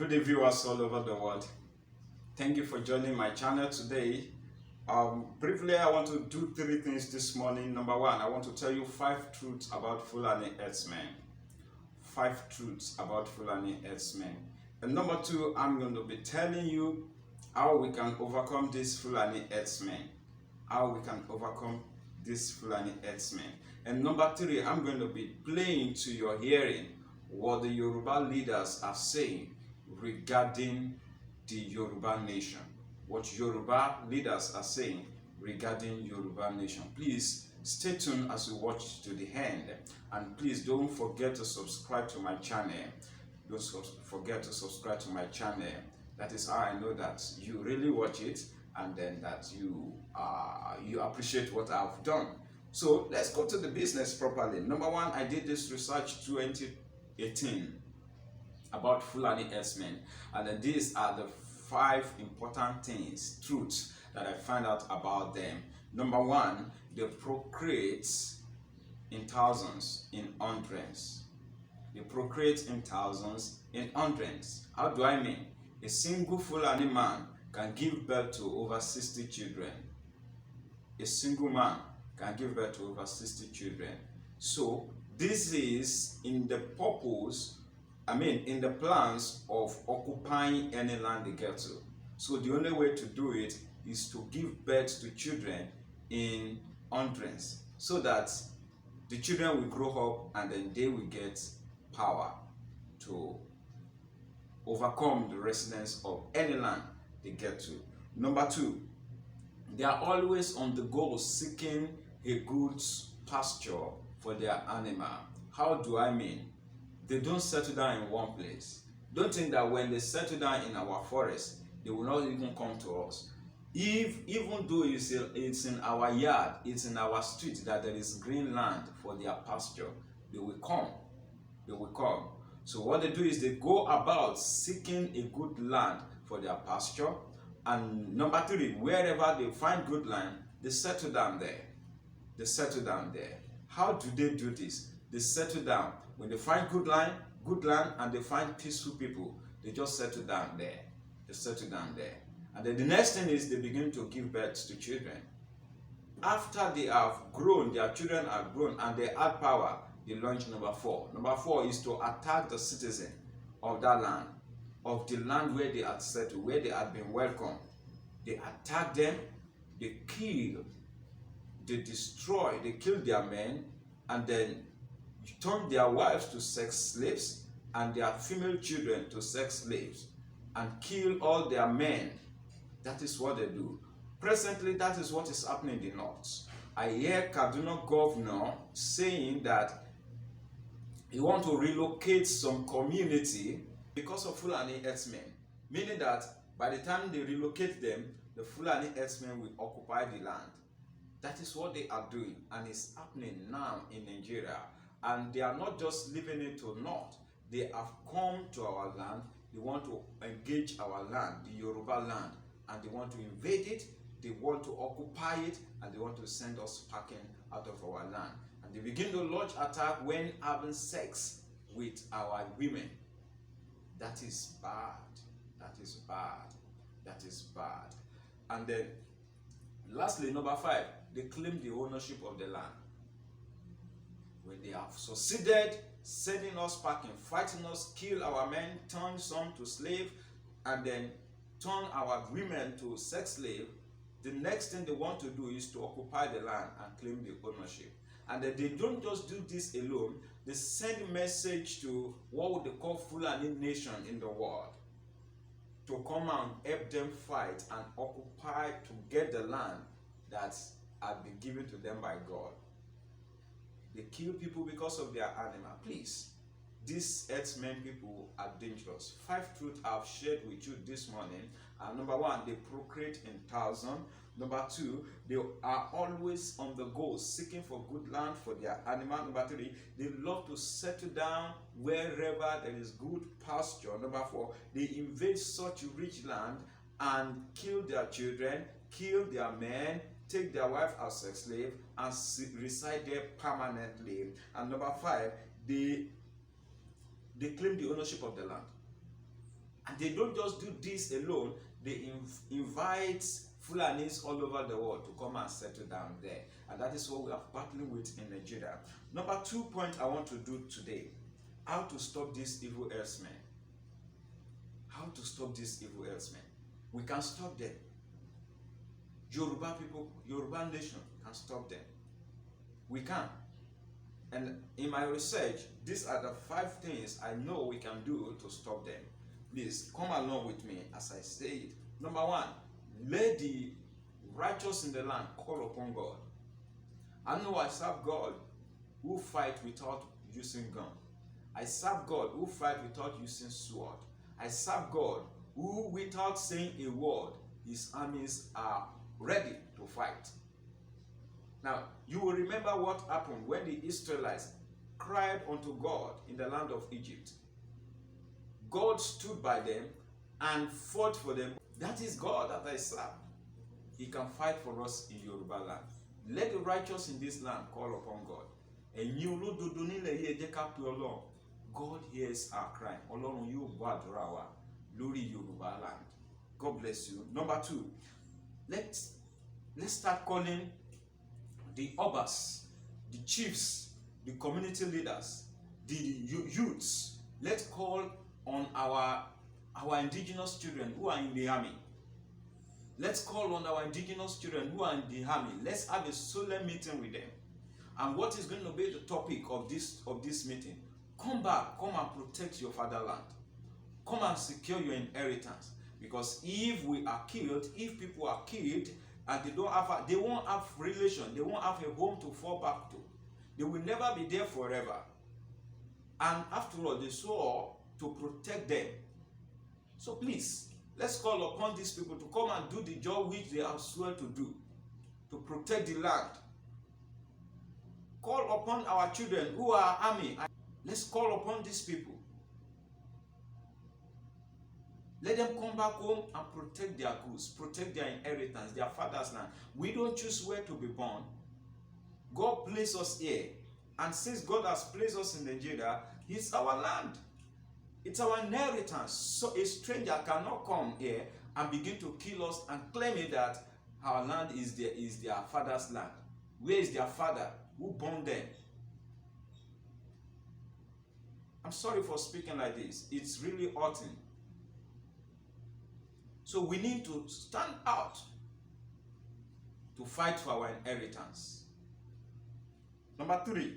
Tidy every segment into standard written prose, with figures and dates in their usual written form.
Good day, viewers all over the world. Thank you for joining my channel today. Briefly, I want to do three things this morning. Number one, I want to tell you 5 truths about Fulani Herdmen. 5 truths about Fulani Herdmen. And number two, I'm going to be telling you how we can overcome these Fulani Herdmen. How we can overcome these Fulani Herdmen. And number three, I'm going to be playing to your hearing what the Yoruba leaders are saying regarding the Yoruba Nation. What Yoruba leaders are saying regarding Yoruba Nation. Please stay tuned as you watch to the end, and please don't forget to subscribe to my channel. Don't forget to subscribe to my channel. That is how I know that you really watch it, and then that you appreciate what I've done. So let's go to the business properly. Number one, I did this research 2018 about Fulani Herdmen, and then these are the 5 important things, truths that I find out about them. Number one, they procreate in thousands, in hundreds. They procreate in thousands, in hundreds. How do I mean? A single Fulani man can give birth to over 60 children. A single man can give birth to over 60 children. So this is in the purpose, in the plans of occupying any land they get to. So the only way to do it is to give birth to children in hundreds, so that the children will grow up and then they will get power to overcome the residents of any land they get to. Number two, they are always on the go seeking a good pasture for their animal. How do I mean? They don't settle down in one place. Don't think that when they settle down in our forest, they will not even come to us. Even though it's in our yard, it's in our street that there is green land for their pasture, they will come. They will come. So what they do is they go about seeking a good land for their pasture. And number three, wherever they find good land, they settle down there. They settle down there. How do they do this? They settle down. When they find good land, and they find peaceful people, they just settle down there. They settle down there. And then the next thing is they begin to give birth to children. After they have grown, their children are grown, and they add power, they launch number 4. Number 4 is to attack the citizen of that land, of the land where they had settled, where they had been welcomed. They attack them, they kill, they destroy, they kill their men, and then turn their wives to sex slaves and their female children to sex slaves, and kill all their men. That is what they do. Presently, that is what is happening in the north. I hear Kaduna governor saying that he wants to relocate some community because of Fulani Herdmen, meaning that by the time they relocate them, the Fulani Herdmen will occupy the land. That is what they are doing, and it's happening now in Nigeria. And they are not just leaving it to north. They have come to our land. They want to engage our land, the Yoruba land, and they want to invade it. They want to occupy it, and they want to send us packing out of our land. And they begin to launch attack when having sex with our women. That is bad. That is bad. That is bad. And then, lastly, number 5, they claim the ownership of the land. When they have succeeded sending us packing, fighting us, kill our men, turn some to slave, and then turn our women to sex slave, the next thing they want to do is to occupy the land and claim the ownership. And then they don't just do this alone, they send a message to what would they call Fulani Nation in the world, to come and help them fight and occupy, to get the land that had been given to them by God. They kill people because of their animal. Please, these Herdmen people are dangerous. 5 truths I've shared with you this morning. Number 1, they procreate in thousands. Number 2, they are always on the go, seeking for good land for their animal. Number 3, they love to settle down wherever there is good pasture. Number 4, they invade such rich land and kill their children, kill their men, take their wife as sex slave, and reside there permanently. And number 5, they claim the ownership of the land. And they don't just do this alone, they invite Fulanis all over the world to come and settle down there. And that is what we are battling with in Nigeria. Number 2 point I want to do today: how to stop these evil herdsmen. How to stop these evil herdsmen. We can stop them. Yoruba people, Yoruba Nation can stop them. We can. And in my research, these are the 5 things I know we can do to stop them. Please come along with me as I say it. Number 1, let the righteous in the land call upon God. I know I serve God who fight without using gun. I serve God who fight without using sword. I serve God who, without saying a word, his armies are ready to fight. Now, you will remember what happened when the Israelites cried unto God in the land of Egypt. God stood by them and fought for them. That is God that I serve. He can fight for us in Yoruba land. Let the righteous in this land call upon God. God hears our cry. Yoruba land. God bless you. Number 2, let's start calling the obas, the chiefs, the community leaders, the youths. Let's call on our indigenous children who are in the army. Let's call on our indigenous children who are in the army. Let's have a solemn meeting with them. And what is going to be the topic of this meeting? Come back, come and protect your fatherland. Come and secure your inheritance. Because if we are killed, if people are killed, and they won't have relation, they won't have a home to fall back to. They will never be there forever. And after all, they swore to protect them. So please, let's call upon these people to come and do the job which they have sworn to do, to protect the land. Call upon our children who are army. Let's call upon these people. Let them come back home and protect their goods, protect their inheritance, their father's land. We don't choose where to be born. God placed us here. And since God has placed us in Nigeria, it's our land. It's our inheritance. So a stranger cannot come here and begin to kill us and claim it that our land is their father's land. Where is their father? Who born them? I'm sorry for speaking like this. It's really hurting. So we need to stand out to fight for our inheritance. Number 3,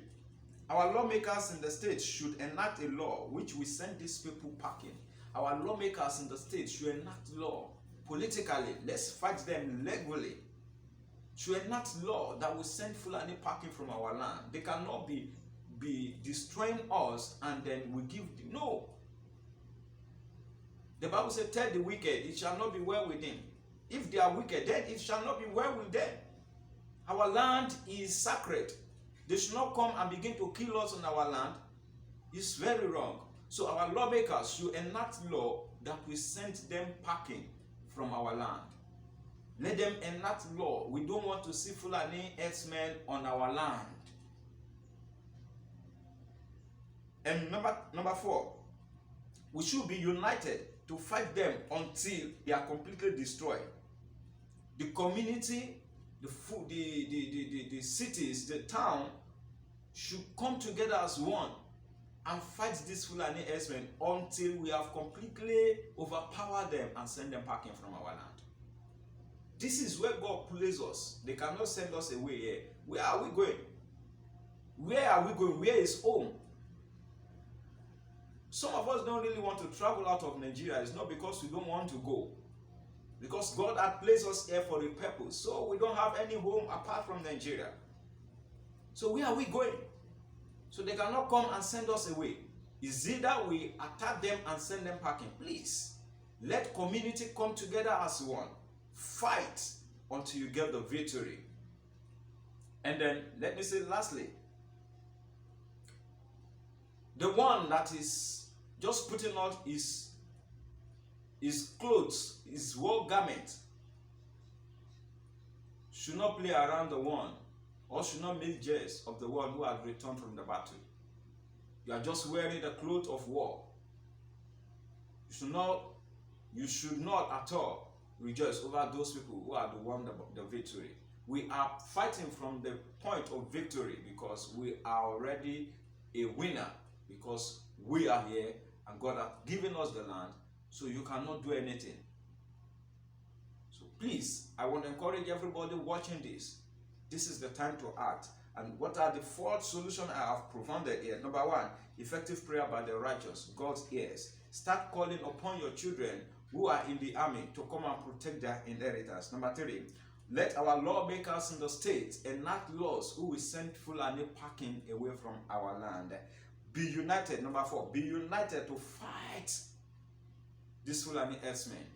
our lawmakers in the state should enact a law which will send these people packing. Our lawmakers in the state should enact law politically. Let's fight them legally. Should enact law that will send Fulani packing from our land. They cannot be destroying us and then we give them. No. The Bible says, tell the wicked, it shall not be well with him. If they are wicked, then it shall not be well with them. Our land is sacred. They should not come and begin to kill us on our land. It's very wrong. So our lawmakers should enact law that will send them packing from our land. Let them enact law. We don't want to see Fulani herdsmen on our land. And number 4, we should be united to fight them until they are completely destroyed. The community, the cities, the town should come together as one and fight these Fulani herdsmen until we have completely overpowered them and send them packing from our land. This is where God places us. They cannot send us away here. Where are we going? Where are we going? Where is home? Some of us don't really want to travel out of Nigeria. It's not because we don't want to go. Because God had placed us here for a purpose. So we don't have any home apart from Nigeria. So where are we going? So they cannot come and send us away. It's either we attack them and send them packing. Please, let community come together as one. Fight until you get the victory. And then, let me say lastly, the one that is just putting on his clothes, his war garment, should not play around the one, or should not make jest of the one who has returned from the battle. You are just wearing the clothes of war. You should not You should not at all rejoice over those people who are the one the victory. We are fighting from the point of victory because we are already a winner, because we are here and God has given us the land, so you cannot do anything. So please, I want to encourage everybody watching this. This is the time to act. And what are the 4 solutions I have propounded here? Number 1, effective prayer by the righteous, God's ears. Start calling upon your children who are in the army to come and protect their inheritance. Number 3, let our lawmakers in the states enact laws who will send Fulani packing away from our land. Be united. Number 4, be united to fight this Fulani Herdmen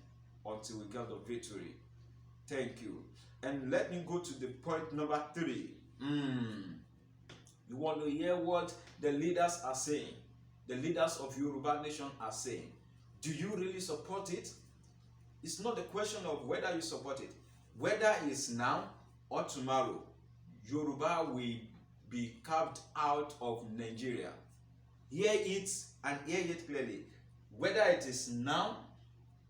until we get the victory. Thank you. And let me go to the point number 3. You want to hear what the leaders are saying? The leaders of Yoruba Nation are saying. Do you really support it? It's not a question of whether you support it. Whether it's now or tomorrow, Yoruba will be carved out of Nigeria. Hear it and hear it clearly. Whether it is now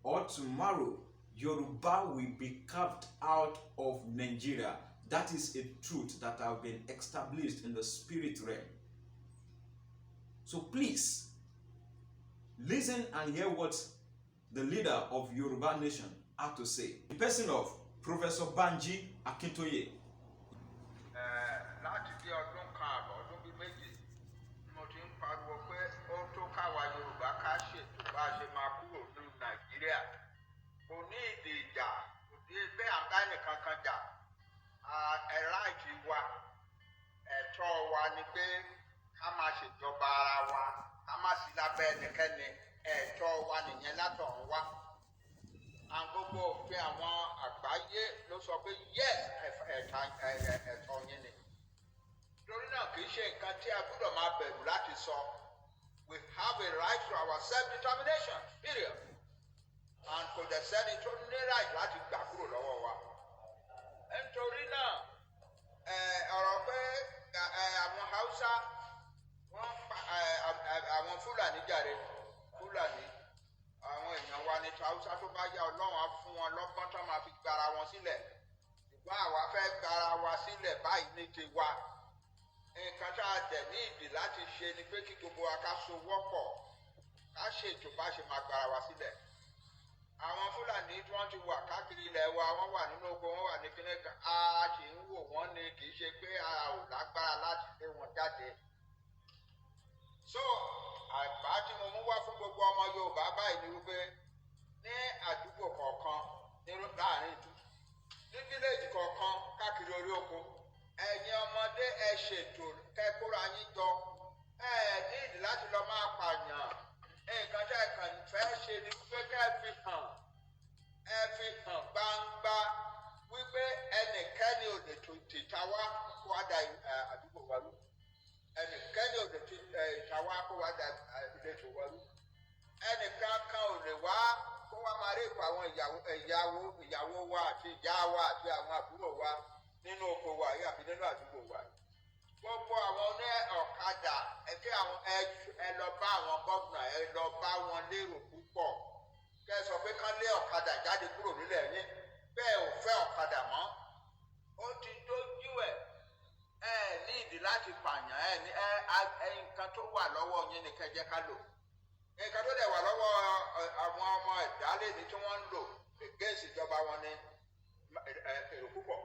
or tomorrow, Yoruba will be carved out of Nigeria. That is a truth that has been established in the spirit realm. So please, listen and hear what the leader of Yoruba Nation had to say. The person of Professor Banjo Akintoye. Láti bí ọdún kan àbọ̀ ọdún bíi méjì mo ti ń pariwo pé ó tó káwa Yorùbá ká ṣètò bá a ṣe máa kúrò nínú Nàìjíríà. Kò ní ìdí ìjà, kò sí pé àǹbá nìkan kan jà. Ẹ̀ráìtì wa, ẹ̀tọ́ wa ni pé ká máa ṣèjọba ara wa, ká má sí lábẹ́ ẹnikẹ́ni. Ẹ̀tọ́ wa nìyẹn látọ̀run wá. Gbogbo òfin àwọn àgbáyé ló sọ pé yes, ẹ̀tọ́ yín ni. Torí náà kì í ṣe nǹkan tí a gbọ́dọ̀ máa bẹ̀rù láti sọ. We have a right to our self-determination, period. And kò dẹ̀ sẹ́ni tó ní right láti gbà kúrò lọ́wọ́ wa. Nítorí náà ọ̀rọ̀ pé àwọn Haúsá wọ́n pa àwọn Fúlàní jàre, Fúlàní àwọn èèyàn wa ní Haúsá tó bá yá Ọlọ́run á fún wọn lọ́gbọ́n tó máa fi gbára wọn sílẹ̀. Ṣùgbọ́n àwa fẹ́ gbára wa sílẹ̀ báyìí ní tiwa. Nǹkan tá a dẹ̀ ní ìdí láti ṣe ni pé kí gbogbo wa ká so wọ́pọ̀, ká ṣètò bá ṣe máa gbára wa sílẹ̀. Àwọn Fúlàní tí wọ́n ti wà káàkiri ilẹ̀ wa, wọ́n wà nínú oko, wọ́n wà ní kíní kan, a sì ń wò wọ́n ni, kì í ṣe pé a ò lágbára láti lé wọn jáde. So àgbà tí mo mú wá fún gbogbo ọmọ Yorùbá báyìí ni wípé ní àdúgbò kọ̀ọ̀kan láàrin ìlú, ní fíléèjì kọ̀ọ̀kan káàkiri orí oko, ẹ̀yin ọmọdé ẹ ṣètò kẹ́kọ̀ọ́ra yín jọ. Ẹ ní ìdí láti lọ máa pààyàn. Nǹkan tẹ́ ẹ kàn fẹ́ ṣe ni wípé ká ẹ fi hàn gbangba wípé ẹnikẹ́ni ò lè tìta wá kó wá da àdúgbò wa rú. Ẹnikẹ́ni ò lè tìta wá kó wá da ìletò wa rú. Ẹnìkan kan ò lè wá kó wá máa rí ipò àwọn ìyàwó wa àti ìyá wa àti àwọn àbúrò wa nínú oko wa yìí àbí nínú àdúgbò wa yìí. Gbogbo àwọn oní ọ̀kadà ẹ lọ bá àwọn gómìnà, ẹ lọ bá wọn lérò púpọ̀. Kẹ́ ẹ sọ pé kán lé ọ̀kadà jáde kúrò nílẹ̀ yín. Bẹ́ẹ̀ ò fẹ́ ọ̀kadà mọ́. Ó ti dójú ẹ̀. Ẹ ní ìdí láti pààyàn. Nǹkan tó wà lọ́wọ́ yín ni kẹ́ jẹ́ ká lò. Nǹkan tó dẹ̀ wà lọ́wọ́ àwọn ọmọ ìdálé ni tí wọ́n ń lò against ìjọba wọn ni èrò púpọ̀.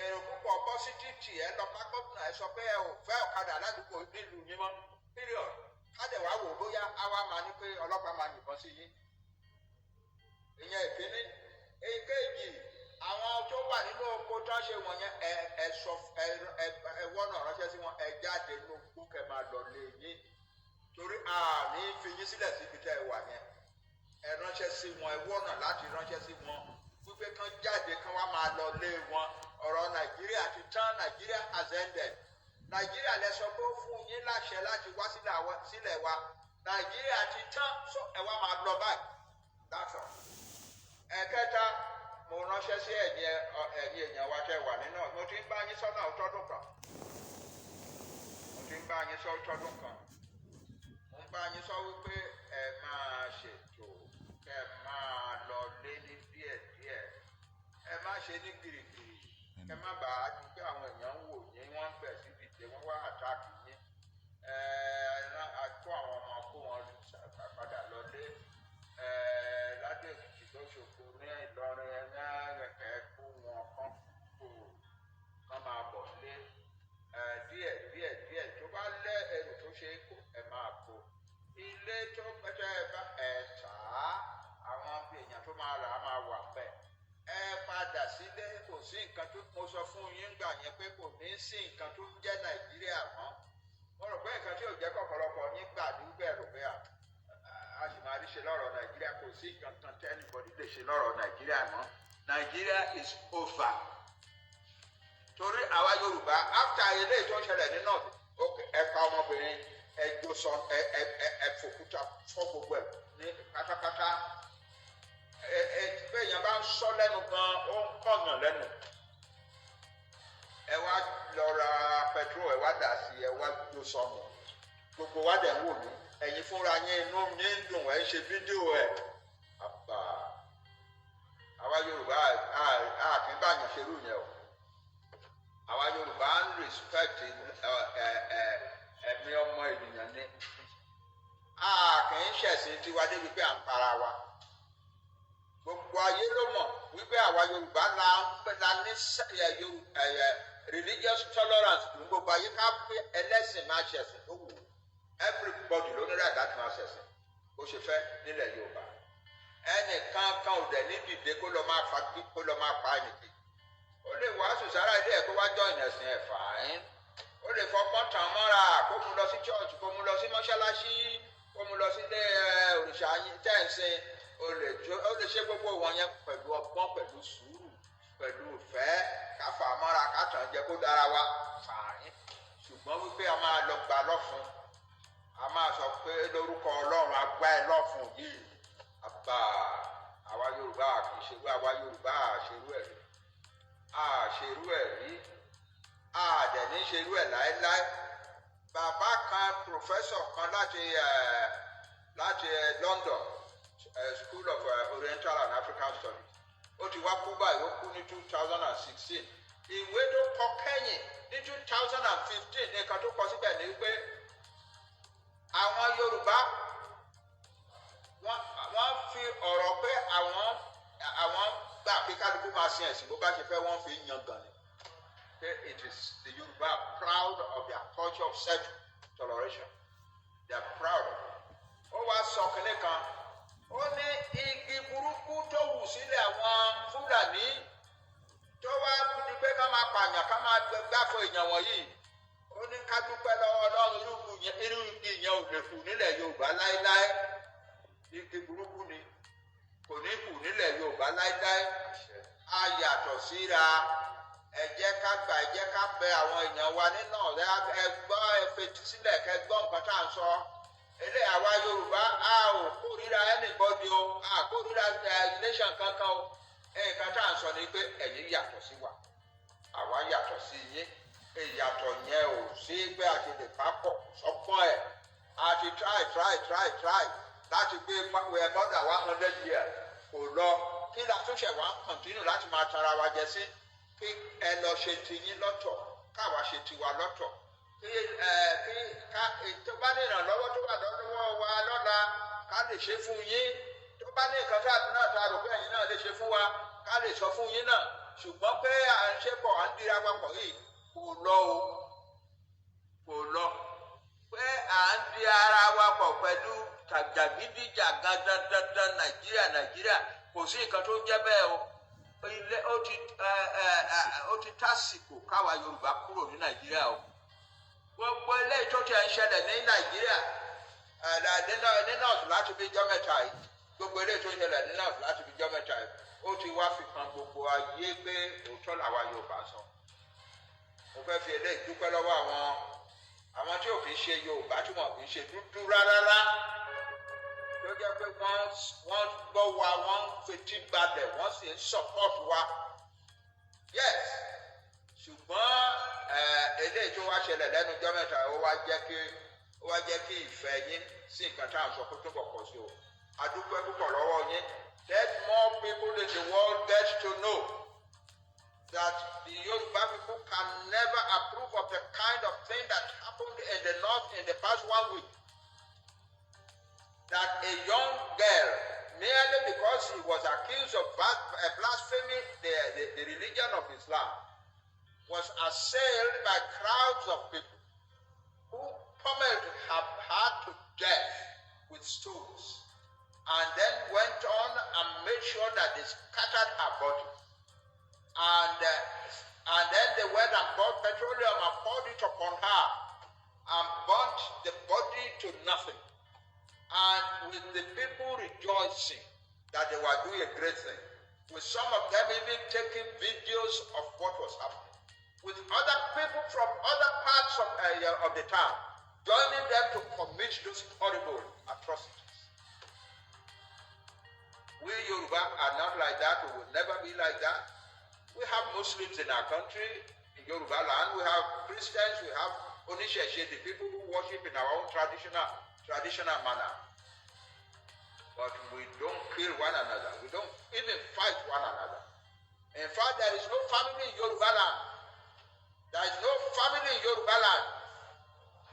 Èrò púpọ̀ bọ́ sí títì, ẹ lọ bá gómìnà, ẹ sọ pé ẹ ò fẹ́ ọ̀kadà ládùúgbò nílùú yín mọ́, period. Kádẹ̀ wá wò bóyá àwa máa ní pé ọlọ́pàá máa yìnbọn sí yín. Ìyẹn ìkíní. Èkejì, àwọn tó wà nínú oko tó ń ṣe wọ̀nyẹn ẹ wọ́nà ránṣẹ́ sí wọn, ẹ jáde nínú oko kẹ́ máa lọ lé yín. Torí àní fi yín sílẹ̀ síbi tẹ́ ẹ wà yẹn. Ẹ ránṣẹ́ sí wọn, ẹ wọ́nà láti ránṣẹ́ sí wọn wípé kán jáde kán wá máa lọ lé wọn. Ọ̀rọ̀ Nàìjíríà ti tán, Nàìjíríà has ended. Nàìjíríà lẹ sọ pé ó fún yín láṣẹ láti wá sílẹ̀ wa. Nàìjíríà ti tán, so ẹ wá máa lọ báyìí. That's all. Ẹ̀kẹta, mo ránṣẹ́ sí ẹ̀yin èèyàn wa tẹ́ wà nínú. Mo ti ń bá yín sọ́nà ọ̀tọ́dún kan. Mo ń bá yín sọ wípé ẹ máa ṣètò, kẹ́ ẹ máa ṣe ní gìrìgìrì kẹ má bàa di pé àwọn èèyàn ń wò yín wọ́n bẹ̀ síbi tí wọ́n wá àtàkì yín kó àwọn ọmọ kó wọn padà lọlé ládé Èkìtì lóṣogbo ní Ìlọrin ẹ̀kẹ́ kó wọn kán máa bọ̀ lé díẹ̀ tó bá lé ẹrù tó ṣe é kó ẹ máa kó ilé tó pẹ́tẹ́ bá tà á àwọn èèyàn tó máa rà á máa wà bẹ́ẹ̀ padà sílé kò sí nǹkan tó mo sọ fún yín gbà yẹn pé kò ní sí nǹkan tó ń jẹ́ Nàìjíríà mọ́ mo rò pé nǹkan tí ò jẹ́ kọ̀pọ̀lọpọ̀ yín gbà ní bẹ̀rù pé a sì máa rí ṣe lọ́rọ̀ Nàìjíríà kò sí nǹkan kan tí anybody lè ṣe lọ́rọ̀ Nàìjíríà mọ́ Nàìjíríà is over torí àwa Yorùbá after eléyìí tó ń ṣẹlẹ̀ ní north ẹ̀ka ọmọbìnrin ẹjọ́ sọ ẹ̀fòkúta fọ́ gbogbo ẹ̀ ní pátápátá bẹ́ẹ̀ yẹn bá ń sọ lẹ́nu gan ó ń kọ̀yàn lẹ́nu ẹ wá lọ ra petrol ẹ wá dà sí ẹ wá jó sọnù gbogbo wa dẹ̀ ń wò mí ẹ̀yin fúnra yín inú mi ń dùn ẹ̀ ń ṣe fídíò ẹ̀ àbá àwa Yorùbá kì í báyàn ṣerú yẹn o àwa Yorùbá ń respect ẹ̀mí ọmọ ènìyàn ni kì í ṣẹ̀sìn tiwa débi pé à ń para wa gbogbo ayé ló mọ̀ wípé àwa Yorùbá la ní religious tolerance ní gbogbo ayé ká pé ẹlẹ́sìn máa ṣẹ̀sìn tó wù everybody ló ní rẹ̀ láti máa ṣẹ̀sìn bó ṣe fẹ́ nílẹ̀ Yorùbá ẹnìkan kan ò dẹ̀ ní dìde kó lọ máa pa ẹnìkan ó lè wàásù sára ilé ẹ̀ kó wá jọ ìnẹ̀sìn ẹ̀ fàáyín ó lè fọgbọ́n tàn mọ́ra kó mu lọ sí church kó mu lọ sí mọ́ṣáláṣí kó mu lọ sí ilé òrìṣà tẹ̀sìn ó lè ṣe gbogbo wọn yẹn pẹ̀lú ọgbọ́n pẹ̀lú sùúrù pẹ̀lú ìfẹ́ káfà mọ́ra kátàn jẹ́ kó dára wa fàáyín ṣùgbọ́n wípé a máa lọ gbà lọ́fun a máa sọ pé lórúkọ Ọlọ́run agbá ẹ lọ́fun yìí àbá àwa Yorùbá kì í ṣerú àwa Yorùbá àṣerú ẹ̀ rí àṣerú ẹ̀ rí àdẹ̀ní ṣerú ẹ̀ láéláé bàbá kan professor kan láti London School of Oriental and African Studies ó ti wá kú báyìí ó kú ní 2016 ìwé tó kọ kẹ́yìn ní 2015 nìkan tó kọ síbẹ̀ ní pé àwọn Yorùbá wọ́n fi ọ̀rọ̀ pé àwọn gbà pé kálukú máa sin ẹ̀sìn bó bá ṣe fẹ́ wọ́n fi yan gan ni pé it is the Yorùbá proud of their culture of self-toleration they are proud of it. ó wá sọ kínní kan ó ní igi burúkú tó wù sílẹ̀ àwọn Fúlàní tó wá di pé ká máa pààyàn ká máa gbáfọ èèyàn wọ̀nyí ó ní ká dúpẹ́ lọ́wọ́ Ọlọ́run irú igi yẹn ò lè kù nílẹ̀ Yorùbá láéláé igi burúkú ni kò ní kù nílẹ̀ Yorùbá láéláé a yàtọ̀ síra ẹ jẹ́ ká gbà ẹ jẹ́ ká bẹ àwọn èèyàn wa nínú ẹ gbọ́ ẹ fetí sílẹ̀ kẹ́ gbọ́ nǹkan tá à ń sọ ilé àwa Yorùbá a ò kórìíra anybody o a kórìíra nation kankan o nǹkan tá à ń sọ ni pé ẹ̀yin yàtọ̀ sí wa àwa yàtọ̀ sí yín ìyàtọ̀ yẹn ò sí pé a ti lè papọ̀ sọ́pọ̀ ẹ̀ a ti try láti gbé more than 100 years kò lọ kí la tún ṣẹ̀ wá continue láti máa tara wa jẹ sí kí ẹ lọ ṣe tiyín lọ́tọ̀ káwa ṣe tiwa lọ́tọ̀ tó bá ní ìrànlọ́wọ́ tó wà lọ́wọ́ wa lọ́la ká lè ṣe fún yín tó bá ní nǹkan náà tá a rò pé ẹ̀yin náà lè ṣe fún wa ká lè sọ fún yín náà ṣùgbọ́n pé à ń ṣe pọ̀ à ń dira papọ̀ yìí kò lọ pé à ń di ara wa pọ̀ pẹ̀lú jàgídíjàgan dandan Nàìjíríà kò sí nǹkan tó jẹ́ bẹ́ẹ̀ o ilé ó ti tásìkò káwa Yorùbá kúrò ní Nàìjíríà o gbogbo eléyìí tó ti ń ṣẹlẹ̀ ní Nàìjíríà ní north láti fi jọ́ mẹ́ta yìí gbogbo eléyìí tó ń ṣẹlẹ̀ ní north láti fi jọ́ mẹ́ta yìí ó ti wá fi kan gbogbo ayé pé òótọ́ làwa Yorùbá sọ mo fẹ́ fi eléyìí dúpẹ́ lọ́wọ́ àwọn tí ò kì í ṣe Yorùbá tí wọn kì í ṣe dúdú rárá tó jẹ́ pé wọ́n gbọ́ wa wọ́n ń fetí balẹ̀ wọ́n sì ń support wa yes ṣùgbọ́n eléyìí tó wá ṣẹlẹ̀ lẹ́nu ọjọ́ mẹ́ta ó wá jẹ́ kí ìfẹ́ yín sí nǹkan tá à ń sọ kó túbọ̀ pọ̀ sí o a dúpẹ́ púpọ̀ lọ́wọ́ yín let more people in the world get to know the Yoruba people can never approve of the kind of thing that happened in the north in the past 1 week. That a young girl, merely because he was accused of blaspheming the religion of Islam, was assailed by crowds of people who pummeled her to death with stones, and then went on and made sure that they scattered her body. And then they went and bought petroleum and poured it upon her and burnt the body to nothing. And with the people rejoicing that they were doing a great thing, with some of them even taking videos of what was happening, with other people from other parts of the town joining them to commit those horrible atrocities. We Yoruba are not like that. We will never be like that. We have Muslims in our country, in Yoruba land. We have Christians. We have Onisheshe, the people who worship in our own traditional manner. But we don't kill one another. We don't even fight one another. In fact, there is no family in Yoruba land. There is no family in Yoruba land.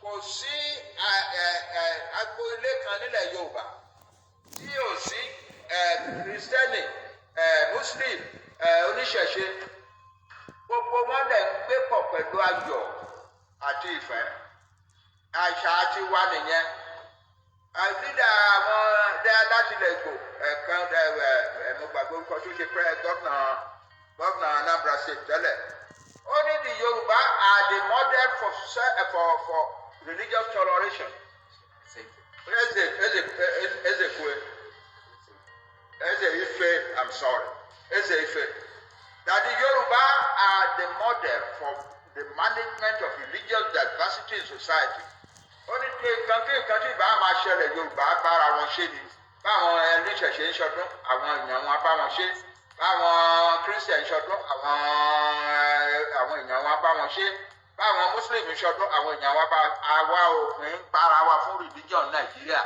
Kò sí agboolé kan nílẹ̀ Yorùbá tí ò sí Kristẹni, Muslim, Oníṣẹ̀ṣe. Gbogbo wọn dẹ̀ ń gbé pọ̀ pẹ̀lú ayọ̀ àti ìfẹ́. Àṣà àti wa nìyẹn. Àìsídà àwọn láti lè gbò ẹ̀kan mo gbàgbé orúkọ tó ṣe pẹ́ gọ́vnà Anambra State tẹ́lẹ̀. Only the Yoruba are the model for religious toleration. I'm sorry. That the Yoruba are the model for the management of religious diversity in society. Only country bá máa ṣẹlẹ̀ Yorùbá bára wọn ṣe ni. Báwọn ẹlẹ́ṣẹ̀ṣẹ̀ ń ṣọdún, àwọn èèyàn wọn bá wọn ṣe. Báwọn Christian ń ṣọdún, àwọn èèyàn wọn bá wọn ṣe. Báwọn Muslim ń ṣọdún, àwọn èèyàn wọn bá àwa òpin para wa fún religion Nàìjíríà.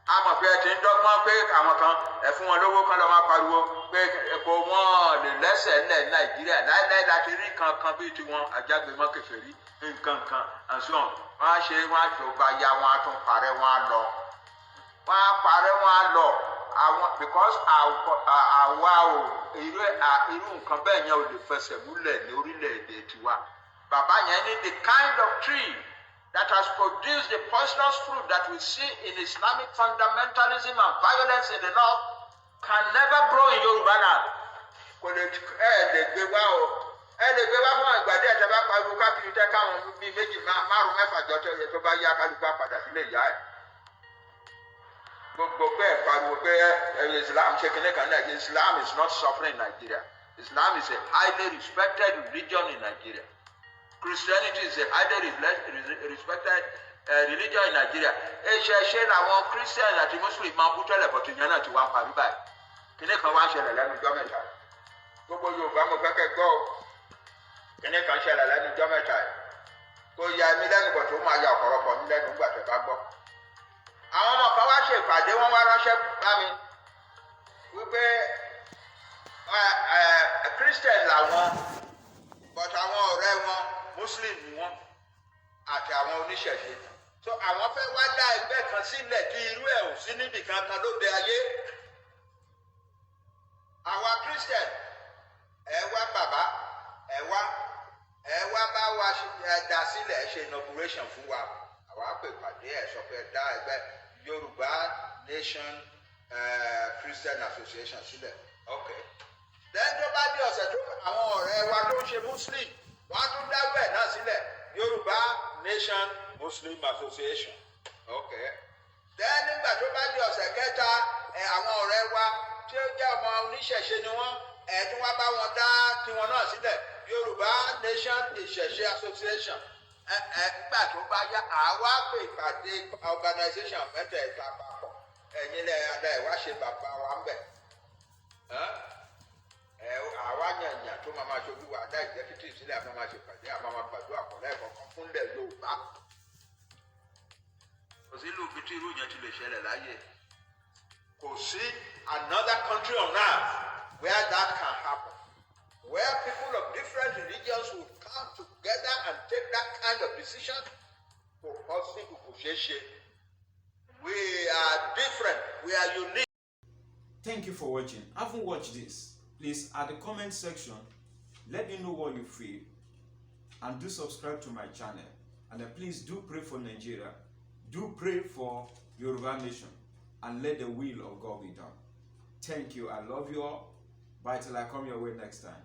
A mọ̀ pé ẹ ti ń dọ́gbọ́n pé àwọn kan ẹ fún wọn lówó kan lọ́ máa pariwo pé kò wọ́n lè lẹ́sẹ̀ ńlẹ̀ Nàìjíríà láíláí láti rí kankan bíi tiwọn àjágbémọ́ kèfèrí nǹkan kan àṣọ wọ́n á ṣe wọ́n á tó bá ya wọ́n á tún parẹ́ wọ́n á lọ. Wọ́n á parẹ́ wọ́n á lọ àwọn because àwa ò irú nǹkan bẹ́ẹ̀ yẹn ò lè fẹsẹ̀ múlẹ̀ ní orílẹ̀-èdè tiwa. Bàbá yẹn ní the kind of tree that has produced the poisonous fruit that we see in Islamic fundamentalism and violence in the north can never grow in Yoruba land. Kò lè gbé wá o. Lè gbé wá fún ìgbà díẹ̀ tẹ́ bá pariwo káàkiri tẹ́ káwọn bíi méjì márùn mẹ́fà jọ tó bá yá kálukú padà sílé ìyá ẹ̀. Gbogbo pé ẹ̀ pariwo pé Islam ṣe kíní kan náà. Islam is not suffering in Nigeria. Islam is a highly respected religion in Nigeria. Christianity is a highly respected religion in Nigeria. Ṣe làwọn Christian àti Muslim máa ń bú tẹ́lẹ̀ bọ̀tù yẹn náà ti wá parí báyìí. Kíní kan wá ṣẹlẹ̀ lẹ́nu ọjọ́ mẹ́ta. Gbogbo Yorùbá mo fẹ́ kẹ́ gbọ́ o. Kíní kan ṣẹlẹ̀ lẹ́nu ọjọ́ mẹ́ta yìí. Kò ya ẹ̀mí lẹ́nu bọ̀tù ó máa ya ọ̀pọ̀lọpọ̀ ní lẹ́nu nígbà tó bá gbọ́. Àwọn ọmọ kan wá ṣe ìpàdé wọ́n wá ránṣẹ́ bá mi wípé Christian làwọn but àwọn ọ̀rẹ́ wọn Muslim ni wọ́n àti àwọn oníṣẹ̀ṣe. So àwọn fẹ́ wá dá ẹgbẹ́ kan sílẹ̀ kí irú ẹ̀ ò sí níbì kankan lóde ayé. Àwa Christian ẹ wá bàbá ẹ wá bá wa dá sílẹ̀ ẹ ṣe inauguration fún wa. Àwa pè pàdé ẹ̀ sọ pé dá ẹgbẹ́ Yoruba Nation Christian Association sílẹ̀. Okay. Then tó bá dé ọ̀sẹ̀ tó àwọn ọ̀rẹ́ wa tó ń ṣe Muslim wọ́n á tún dáwọ́ ẹ̀ náà sílẹ̀ Yoruba Nation Muslim Association. Okay. Then nígbà tó bá dé ọ̀sẹ̀ kẹta àwọn ọ̀rẹ́ wa tí ó jẹ́ ọmọ oníṣẹ̀ṣe ni wọ́n tún wá bá wọn dá tiwọn náà sílẹ̀ Yoruba Nation Ìṣẹ̀ṣe Association. Nígbà tó bá yá àwa pè ìpàdé organization mẹ́tẹ̀ẹ̀ta papọ̀ ẹ̀yin lẹ́yìn adá ẹ̀ wá ṣe bàbá wa ń bẹ̀. Àwa yànyàn tó máa ṣojú wa dá executive sílẹ̀ àmọ́ máa ṣe pàdé àmọ́ máa gbàdúrà pọ̀ lẹ́ẹ̀kọ̀ọ̀kan fúnlẹ̀ Yorùbá. Kò sí ìlú ibi tí irú yẹn ti lè ṣẹlẹ̀ láyé. Kò sí another country on earth where that can happen. where people of different religions would come together and take that kind of decision for possible possession. We are different. We are unique. Thank you for watching. Having watched this, please at the comment section, let me know what you feel, and do subscribe to my channel. And then please do pray for Nigeria. Do pray for Yoruba Nation, and let the will of God be done. Thank you. I love you all. Bye till I come your way next time.